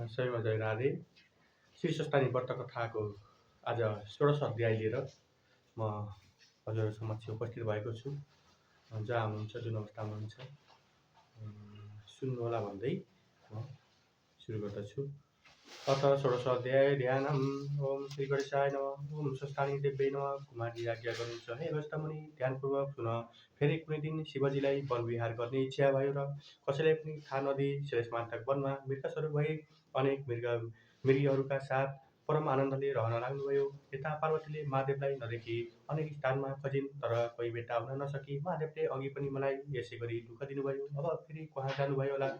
सबैमा जय राधे। श्री स्वस्थानी व्रत कथाको आज 16औं अध्याय लिएर म हजुरहरू समक्ष उपस्थित भएको छु। जहाँ हुनुहुन्छ, जुन अवस्थामा हुनुहुन्छ सुन्नुहोला भन्दै म सुरु गर्दछु। अथ 16औं अध्याय ध्यानम्। ओम श्री गणेशाय नमः। ओम स्वस्थानी देव्यै नमः। कुमारजी आज्ञा गर्नुहुन्छ, हे अगस्त्य मुनि, ध्यानपूर्वक सुन। फेरि कुनै दिन शिवजीलाई वनविहार गर्ने इच्छा भयो र कसैलाई पनि थाहा नदिई शिलेशमान्तक वनमा मृगस्वरूप भई अनेक मृगीहरूका साथ परम आनन्दले रहन लाग्नुभयो। यता पार्वतीले महादेवलाई नदेखी अनेक स्थानमा खोजिन्, तर कोही भेट्टा हुन नसकी महादेवले अघि पनि मलाई यसै गरी दुःख दिनुभयो। अब फेरि कहाँ जानुभयो होला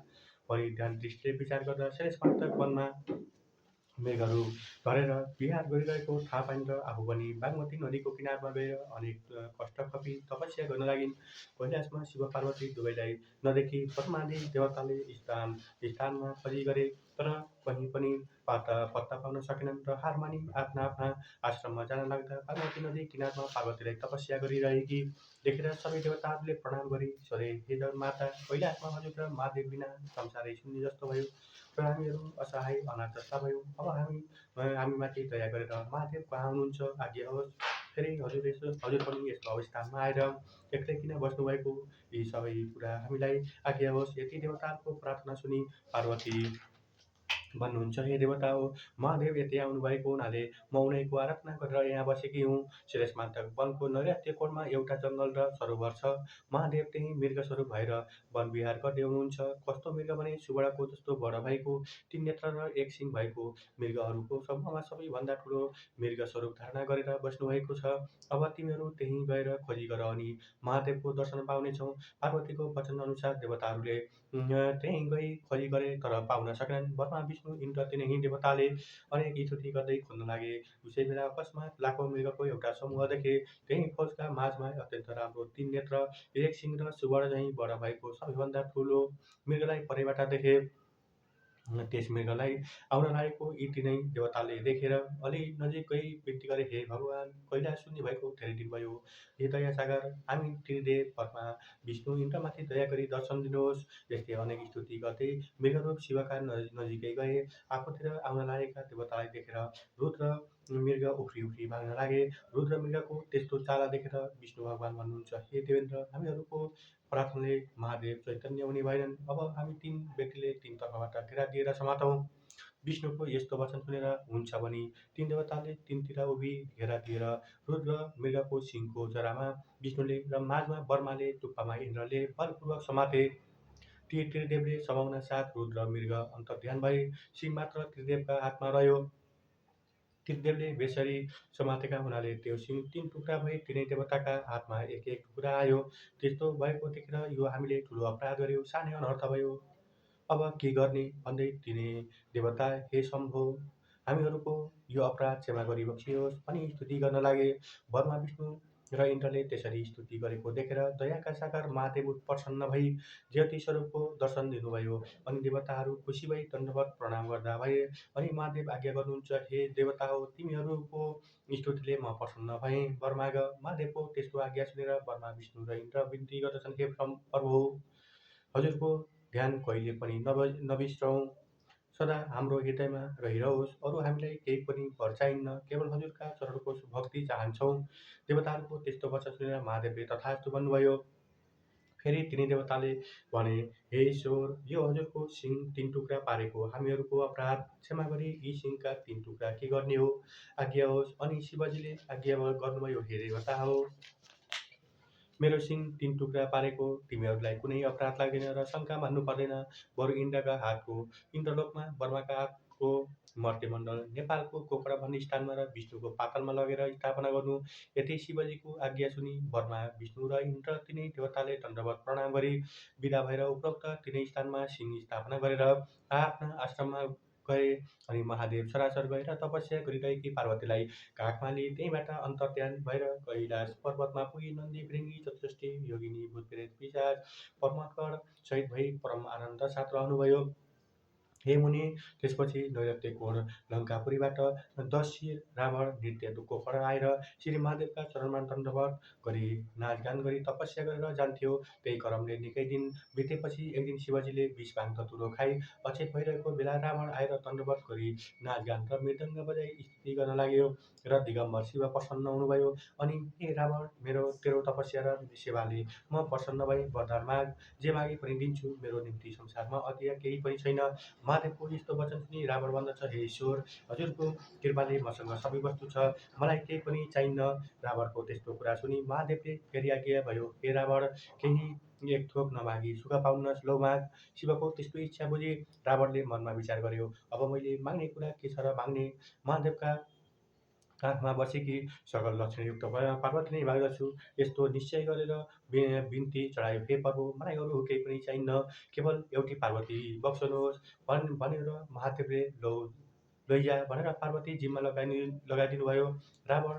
भनी ध्यान दृष्टिले विचार गर्दा शिलेशमान्तक वनमा मृगहरू धरेर विहार गरिरहेको थाहा पाइन् र आफू पनि बागमती नदीको किनारमा गएर अनेक कष्ट खपी तपस्या गर्न लागिन्। कैलाशमा शिव पार्वती दुवैलाई नदेखी ब्रह्मादि देवताले स्थानमा खोजी गरे, तर कहीँ पनि पत्ता पाउन सकेनन् र हार मानी आफ्ना आफ्ना आश्रममा जान लाग्दा बागमती नदी किनारमा पार्वतीलाई तपस्या गरिरहेकी देखेर सबै देवताहरूले प्रणाम गरी सोधे, हे माता, कैलाशमा हजुर र महादेव बिना संसारै शून्य जस्तो भयो र हामीहरू असहाय अनाथ जस्ता भयो। अब हामीमाथि दया गरेर महादेव कहाँ हुनुहुन्छ आज्ञा होस्। फेरि हजुर पनि यस्तो अवस्थामा आएर एक्लै किन बस्नुभएको, यी सबै कुरा हामीलाई आज्ञा होस्। यति देवताहरूको प्रार्थना सुनि पार्वती भन्नुहुन्छ, हे देवता हो, महादेव यति आउनुभएको हुनाले म उनैको आराधना गरेर यहाँ बसेकी हुँ। शिलेशमान्तक वनको नैऋत्य कोणमा एउटा जङ्गल र सरोवर छ। महादेव त्यही मृग स्वरूप भएर वन विहार गर्दै हुनुहुन्छ। कस्तो मृग भने सुवर्णको जस्तो बडो भएको, 3 नेत्र र 1 सिङ भएको मृगहरूको समूहमा सबैभन्दा ठुलो मृग स्वरूप धारणा गरेर बस्नुभएको छ। अब तिमीहरू त्यहीँ गएर खोजी गर अनि महादेवको दर्शन पाउनेछौ। पार्वतीको वचन अनुसार देवताहरूले त्यहीँ गई खोजी गरे, तर पाउन सकेनन्। ब्रह्मा विष्णु इन्द्र तिनै देवताले अनेक स्तुति गर्दै खोज्न लागे। उसै बेला अकस्मात लाखौं मृगको एउटा समूह देखे। त्यही खोजका माझमा अत्यन्त राम्रो 3 नेत्र, 1 सिङ र सुवर्ण झैं बडा भएको सबैभन्दा ठुलो मृगलाई परैबाट देखे। त्यस मृगलाई आउन लागेको यी तीनै देवताले देखेर अलि नजिक गई विन्ती गरे, हे भगवान, कैलाश शून्य भएको धेरै दिन भयो। हे दया सागर, हामी त्रिदेव ब्रह्मा विष्णु इन्द्रमाथि दया गरी दर्शन दिनुहोस्। यस्तै अनेक स्तुति गर्दै मृगरूप शिवका नजिकै गए। आफूतिर आउन लागेका देवतालाई देखेर रुद्र मृग उफ्री भाग्न लागे। रुद्र मृगको त्यस्तो चाला देखेर विष्णु भगवान भन्नुहुन्छ, हे देवेन्द्र, हामीहरूको प्रार्थनाले महादेव चैतन्य हुने भएनन्। अब हामी 3 व्यक्तिले 3 तर्फबाट घेरा दिएर समातौँ। विष्णुको यस्तो वचन सुनेर हुन्छ भनी 3 देवताले 3 तिर उभि घेरा दिएर रुद्र मृगको सिङको जरामा विष्णुले र माझमा ब्रह्माले टुप्पामा इन्द्रले बलपूर्वक समाते। ती त्रिदेवले समाउन साथ रुद्र मृग अन्तर्ध्यान भए। सिङ मात्र त्रिदेवका हातमा रह्यो। त्रिदेवले बेसरी समातेका हुनाले त्यो सिङ 3 टुक्रा भई तीनै देवताका हातमा एक एक टुक्रा आयो। त्यस्तो भएको देखेर यो हामीले ठुलो अपराध गर्यो, सानै अनर्थ भयो। अब के गर्ने भन्दै तीनै देवता, हे शम्भो, हामीहरूको यो अपराध क्षमा गरी बक्सियोस् भनी स्तुति गर्न लागे। ब्रह्मा विष्णु र इन्द्रले त्यसरी स्तुति गरेको देखेर दयाका सागर महादेव प्रसन्न भई ज्योति स्वरूपको दर्शन दिनुभयो। अनि देवताहरू खुसी भई दण्डवत प्रणाम गर्दा भए। अनि महादेव आज्ञा गर्नुहुन्छ, हे देवता हो, तिमीहरूको स्तुतिले म प्रसन्न भएँ, वर माग। महादेवको त्यस्तो आज्ञा सुनेर ब्रह्मा विष्णु र इन्द्र विन्ती गर्दछन्, हे प्रभु, हजुरको ध्यान कहिले पनि नबिर्सौँ, सदा हाम्रो हृदयमा रहिरहोस्। अरू हामीलाई केही पनि वर चाहिन्न, केवल हजुरका चरणको भक्ति चाहन्छौँ। देवताहरूको त्यस्तो वचन सुनेर महादेवले तथास्तु भन्नुभयो। फेरि तीनै देवताले भने, हे ईश्वर, यो हजुरको सिङ 3 टुक्रा पारेको हामीहरूको अपराध क्षमा गरी यी सिङका 3 टुक्रा के गर्ने हो आज्ञा होस्। अनि शिवजीले आज्ञा गर्नुभयो, हे देवता हो, मेरो सिङ 3 टुक्रा पारेको तिमीहरूलाई कुनै अपराध लाग्दैन र शङ्का मान्नु पर्दैन। बरु इन्द्रका हातको इन्द्रलोकमा, ब्रह्माका हातको मर्त्यमण्डल, नेपालको कोकरा भन्ने स्थानमा र विष्णुको पातालमा लगेर स्थापना गर्नु। यति शिवजीको आज्ञा सुनि ब्रह्मा विष्णु र इन्द्र तीनै देवताले दण्डवत प्रणाम गरी विदा भएर उपरोक्त तीनै स्थानमा सिङ स्थापना गरेर आफ्ना आश्रममा गए। अनि महादेव सरासर गएर तपस्या गरिरहेकी पार्वतीलाई काखमा लिई त्यहीँबाट अन्तर्ध्यान भएर कैलाश पर्वतमा पुगी नन्दी भृङ्गी चतुष्टी योगिनी भूतप्रेत पिशाच परमत्कर सहित भई परम आनन्द साथ रहनुभयो। हे मुनि त्यसपछि नैऋत्यकोण लङ्कापुरीबाट दस्यु रावण नृत्यको फर आएर श्री महादेवका चरणमा दण्डवत गरी नाचगान गरी तपस्या गरेर जान्थ्यो। त्यही क्रमले निकै दिन बितेपछि एक दिन शिवजीले विष भाङ धतुरो खाई अचेत भइरहेको बेला रावण आएर दण्डवत गरी नाचगान र मृदङ्ग बजाई स्तुति गर्न लाग्यो र दिगम्बर शिव प्रसन्न हुनुभयो। अनि हे रावण, तेरो तपस्या र सेवाले म प्रसन्न भई वरदान माग, जे मागे पनि दिन्छु। मेरो निम्ति संसारमा अध्यय केही पनि छैन। महादेवको यस्तो वचन सुनि रावण भन्दछ, हे ईश्वर, हजुरको कृपाले मसँग सबै वस्तु छ, मलाई केही पनि चाहिन्न। रावणको त्यस्तो कुरा सुनि महादेवले फेरि आज्ञा भयो, हे रावण, केही एक थोक नमागी सुख पाउन्नस्, लौ माग। शिवको त्यस्तो इच्छा बुझी रावणले मनमा विचार गर्यो, अब मैले माग्ने कुरा के छ र माग्ने। महादेवका काखमा बसेकी सकल लक्षणयुक्त पार्वती नै माग्दछु। यस्तो निश्चय गरेर बिन्ती चढायो, हे प्रभु, मलाई अरू केही पनि चाहिन्न, केवल एउटी पार्वती बक्सनुहोस् भनेर महादेवले लैजा भनेर पार्वती जिम्मा लगाइदिनु भयो। रावण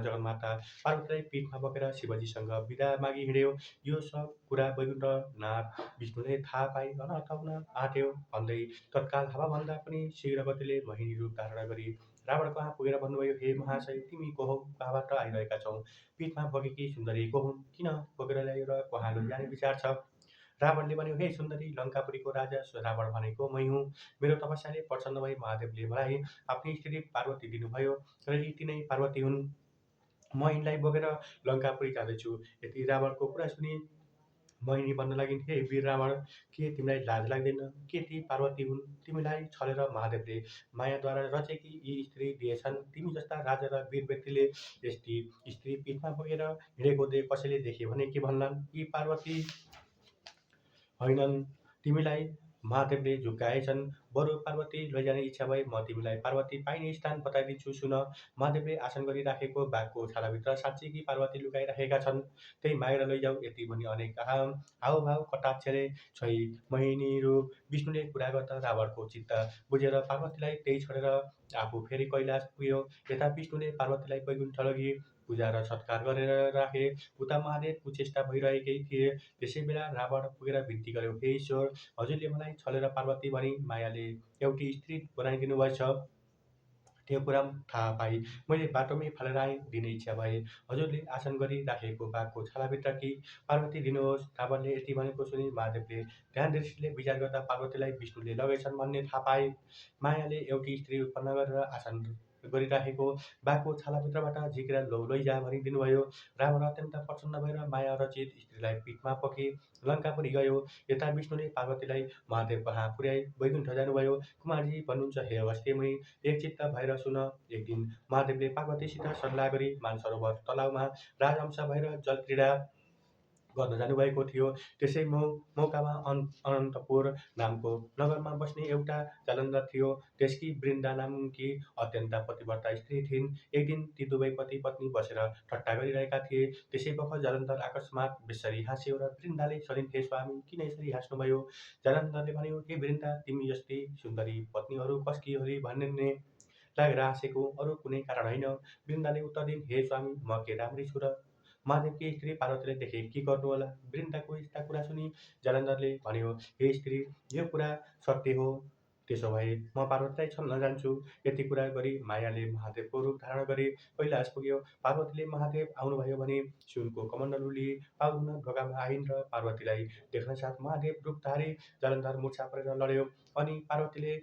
जगन्माता पार्वतीलाई पिठमा बोकेर शिवजीसँग बिदा मागी हिँड्यो। यो सब कुरा वैकुण्ठनाथ विष्णुले थाहा पाई अनर्थ हुन आँट्यो भन्दै तत्काल हावाभन्दा पनि शीघ्र गतिले मोहिनी रूप धारण गरी रावण कहाँ पुगेर भन्नुभयो, हे महाशय, तिमी को हौ, कहाँबाट आइरहेका छौ, पिठमा बोकेकी सुन्दरी को हुन्, किन बोकेर ल्यायो र कहाँ लैजाने विचार छ। रावणले भन्यो, हे सुन्दरी, लङ्कापुरीको राजा रावण भनेको मै हुँ। मेरो तपस्याले प्रसन्न भई महादेवले मलाई आफ्नी स्त्री पार्वती दिनुभयो र यी तिनै पार्वती हुन्। म यिनलाई बोकेर लङ्कापुरी जाँदैछु। यति रावणको कुरा सुनि मोहिनी भन्न लागिन्, हे वीर रावण, के तिमीलाई लाज लाग्दैन, के ती पार्वती हुन्। तिमीलाई छलेर महादेवले मायाद्वारा रचेकी यी स्त्री दिएछन्। तिमी जस्ता राजा र वीर व्यक्तिले यस्ती स्त्री पिठमा बोकेर हिँडेको कसैले देखे भने के भन्लान्, यी पार्वती होइनन्, तिमीलाई महादेवले झुक्काएछन्। बरु पार्वती लैजाने इच्छा भए म तिमीलाई पार्वती पाइने स्थान बताइदिन्छु, सुन। महादेवले आसन गरिराखेको बाघको छालाभित्र साँच्चीकी पार्वती लुकाइराखेका छन्, त्यही मागेर लैजाऊ। यति भनी अनेक हावभाव कटाक्षले छोई मोहिनी रूप विष्णुले कुरा गर्दा रावणको चित्त बुझेर पार्वतीलाई त्यही छोडेर आफू फेरि कैलाश पुग्यो। यता विष्णुले पार्वतीलाई वैकुण्ठ लगी पूजा र सत्कार गरेर राखे, उता महादेव कुचेष्टा भइरहेकै थिए। त्यसै बेला रावण पुगेर बिन्ती गर्यो, हे ईश्वर, हजुरले मलाई छलेर पार्वती भनी मायाले एउटी स्त्री बनाइदिनु भएछ। त्यो कुरा थाहा पाई मैले बाटोमै फालेर दिने इच्छा भए हजुरले आसन गरी राखेको बाघको छालाभित्रकी पार्वती दिनुहोस्। रावणले यति भनेको सुनि महादेवले ध्यान दृष्टिले विचार गर्दा पार्वतीलाई विष्णुले लगेछन् भन्ने थाहा पाए। मायाले एउटी स्त्री उत्पन्न गरेर आसन गरिराखेको बाघको छालाभित्रबाट झिकेर लैजा भनी दिनुभयो। रावण अत्यन्त प्रसन्न भएर माया रचित स्त्रीलाई पिठमा बोकी लङ्कापुरी गयो। यता विष्णुले पार्वतीलाई महादेव कहाँ पुर्याई वैकुण्ठ जानुभयो। कुमारजी भन्नुहुन्छ, हे अगस्त्यमुनि, एकचित्त भएर सुन। एक दिन महादेवले पार्वतीसित सल्लाह गरी मानसरोवर तलाउमा राजहंस भएर जलक्रीडा गर्न जानुभएको थियो। त्यसै मौकामा अनन्तपुर नामको नगरमा बस्ने एउटा जालन्धर थियो। त्यसकी वृन्दा नामकी अत्यन्त पतिव्रता स्त्री थिइन्। एक दिन ती दुवै पति पत्नी बसेर ठट्टा गरिरहेका थिए। त्यसै बखत जालन्धर अकस्मात बेसरी हाँस्यो र वृन्दाले सोधिन्, हे स्वामी, किन यसरी हाँस्नुभयो। जालन्धरले भन्यो, हे वृन्दा, तिमी जस्ती सुन्दरी पत्नीहरू कसकी होली भन्ने लागेर हाँसेको, अरू कुनै कारण होइन। वृन्दाले उत्तर दिइन्, हे स्वामी, म के राम्री छु र महादेवकी स्त्री पार्वतीलाई देखे के गर्नु होला। वृन्दाको यस्ता कुरा सुनि जालन्धरले भन्यो, हे स्त्री, यो कुरा सत्य हो, त्यसो भए म पार्वतीलाई छल्न जान्छु। यति कुरा गरी मायाले महादेवको रूप धारण गरी कैलाश पुग्यो। पार्वतीले महादेव आउनुभयो भने सुनको कमण्डलु लिई पाउन ढोकामा आइन् र पार्वतीलाई देख्नसाथ महादेव रूपधारी जालन्धर मूर्छा परेर लड्यो। अनि पार्वतीले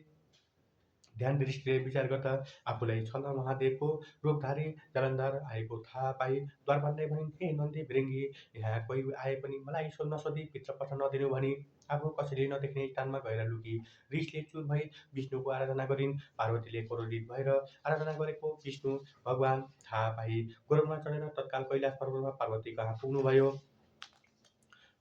ध्यान दृष्टिले विचार गर्दा आफूलाई छल्न महादेवको रूपधारी जालन्धर आएको थाहा पाई द्वारपाललाई भनिन्, हे नन्दी भृङ्गी, यहाँ कोही आए पनि मलाई नसोधी भित्रपठ नदिनु भनी आफू कसैले नदेख्ने स्थानमा गएर लुकी रिसले चुर भई विष्णुको आराधना गरिन्। पार्वतीले क्रोधित भएर आराधना गरेको विष्णु भगवान थाहा पाई गरुडमा चढेर तत्काल कैलाश पर्वतमा पार्वती कहाँ पुग्नुभयो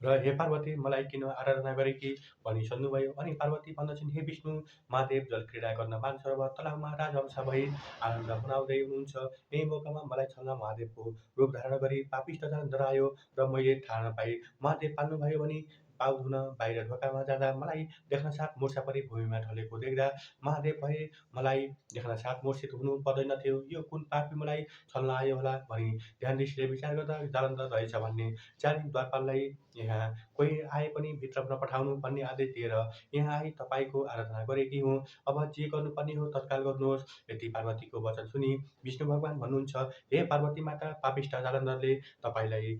र हे पार्वती, मलाई किन आराधना गरेकी भनी सोध्नुभयो। अनि पार्वती भन्दछिन्, हे विष्णु, महादेव जलक्रीडा गर्न मानसरोवर तलाउमा राजहंस भई आनन्द मनाउँदै हुनुहुन्छ। यही मौकामा मलाई छल्न महादेवको रूप धारण गरी पापिष्ट जालन्धर आयो र मैले थाहा नपाई महादेव पाल्नुभयो भनी पाउ धुन बाहिर ढोकामा जाँदा मलाई देख्न साथ मुर्छापरि भूमिमा ढलेको देख्दा महादेव भए मलाई देख्न साथ मूर्छित हुनु पर्दैनथ्यो। यो कुन पापी मलाई छल्न आयो होला भनी ध्यान दृष्टिले विचार गर्दा जालन्धर रहेछ भन्ने जानी द्वारपाललाई यहाँ कोही आए पनि भित्र नपठाउनु भन्ने आदेश दिएर यहाँ आई तपाईँको आराधना गरेकी हुँ। अब जे गर्नुपर्ने हो तत्काल गर्नुहोस्। यति पार्वतीको वचन सुनि विष्णु भगवान भन्नुहुन्छ, हे पार्वती माता, पापिष्ट जालन्धरले तपाईँलाई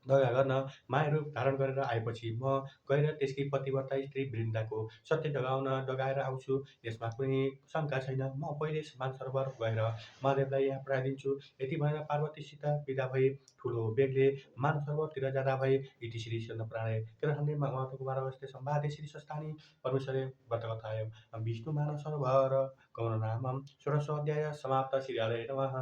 दया गर्न माया रूप धारण गरेर आएपछि म गएर त्यसकी पतिव्रता स्त्री वृन्दाको सत्य डगाएर आउँछु। यसमा कुनै शङ्का छैन। म पहिले मानसरोवर गएर महादेवलाई यहाँ पठाइदिन्छु। यति भनेर पार्वतीसित विदा भई ठुलो बेगले मानसरोवरतिर जाँदा भए। इति श्री स्कन्दपुराणे केदारखण्डे महत्त्वकुमार अवस्थित संवादे श्री स्वस्थानी परमेश्वरे व्रतकथायां विष्णु मानसरोवर गमननामं षोडशोऽध्यायः समाप्तः। श्री हरये नमः।